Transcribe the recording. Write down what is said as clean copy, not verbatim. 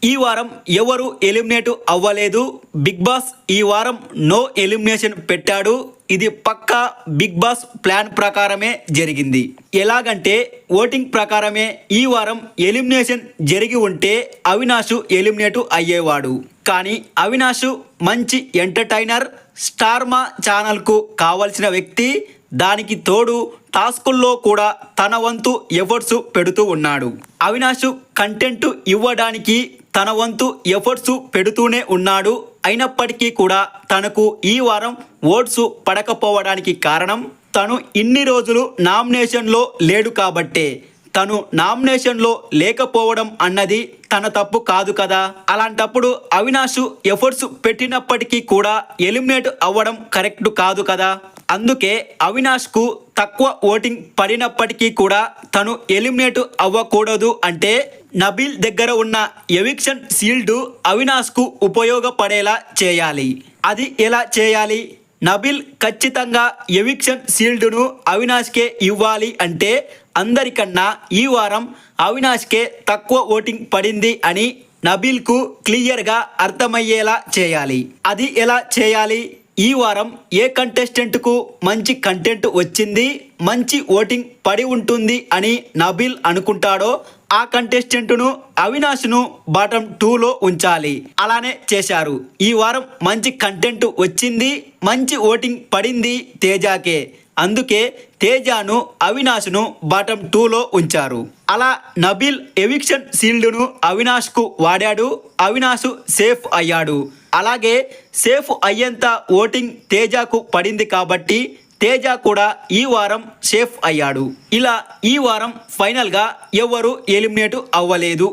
ఈ వారం ఎవరు ఎలిమినేట్ అవ్వలేదు. బిగ్ బాస్ ఈ వారం నో ఎలిమినేషన్ పెట్టాడు. ఇది పక్కా బిగ్ బాస్ ప్లాన్ ప్రకారమే జరిగింది. ఎలాగంటే ఓటింగ్ ప్రకారమే ఈ వారం ఎలిమినేషన్ జరిగి ఉంటే అవినాష్ ఎలిమినేట్ అయ్యేవాడు. కానీ అవినాష్ మంచి ఎంటర్టైనర్, స్టార్మా ఛానల్కు కావలసిన వ్యక్తి. దానికి తోడు టాస్కుల్లో కూడా తన వంతు ఎఫర్ట్స్ పెడుతూ ఉన్నాడు. అవినాష్ కంటెంట్ ఇవ్వడానికి తన వంతు ఎఫర్ట్స్ పెడుతూనే ఉన్నాడు. అయినప్పటికీ కూడా తనకు ఈ వారం ఓట్స్ పడకపోవడానికి కారణం తను ఇన్ని రోజులు నామినేషన్లో లేడు కాబట్టే. తను నామినేషన్లో లేకపోవడం అన్నది తన తప్పు కాదు కదా. అలాంటప్పుడు అవినాష్ ఎఫర్ట్స్ పెట్టినప్పటికీ కూడా ఎలిమినేట్ అవ్వడం కరెక్ట్ కాదు కదా. అందుకే అవినాష్కు తక్కువ ఓటింగ్ పడినప్పటికీ కూడా తను ఎలిమినేట్ అవ్వకూడదు అంటే నబీల్ దగ్గర ఉన్న ఎవిక్షన్ షీల్డ్ అవినాష్కు ఉపయోగపడేలా చేయాలి. అది ఎలా చేయాలి? నబీల్ ఖచ్చితంగా ఎవిక్షన్ షీల్డ్ను అవినాష్కే ఇవ్వాలి. అంటే అందరికన్నా ఈ వారం అవినాష్కే తక్కువ ఓటింగ్ పడింది అని నబీల్కు క్లియర్గా అర్థమయ్యేలా చేయాలి. అది ఎలా చేయాలి? ఈ వారం ఏ కంటెస్టెంట్కు మంచి కంటెంట్ వచ్చింది, మంచి ఓటింగ్ పడి ఉంటుంది అని నబీల్ అనుకుంటాడో ఆ కంటెస్టెంట్ను అవినాష్ను బాటమ్ 2లో ఉంచాలి. అలానే చేశారు. ఈ వారం మంచి కంటెంట్ వచ్చింది, మంచి ఓటింగ్ పడింది తేజాకే. అందుకే తేజాను అవినాష్ను బాటమ్ 2లో ఉంచారు. అలా నబీల్ ఎవిక్షన్ షీల్డ్ను అవినాష్కు వాడాడు. అవినాష్ సేఫ్ అయ్యాడు. అలాగే సేఫ్ అయ్యేంత ఓటింగ్ తేజాకు పడింది కాబట్టి తేజ కూడా ఈ వారం సేఫ్ అయ్యాడు. ఇలా ఈ వారం ఫైనల్గా ఎవరు ఎలిమినేట్ అవ్వలేదు.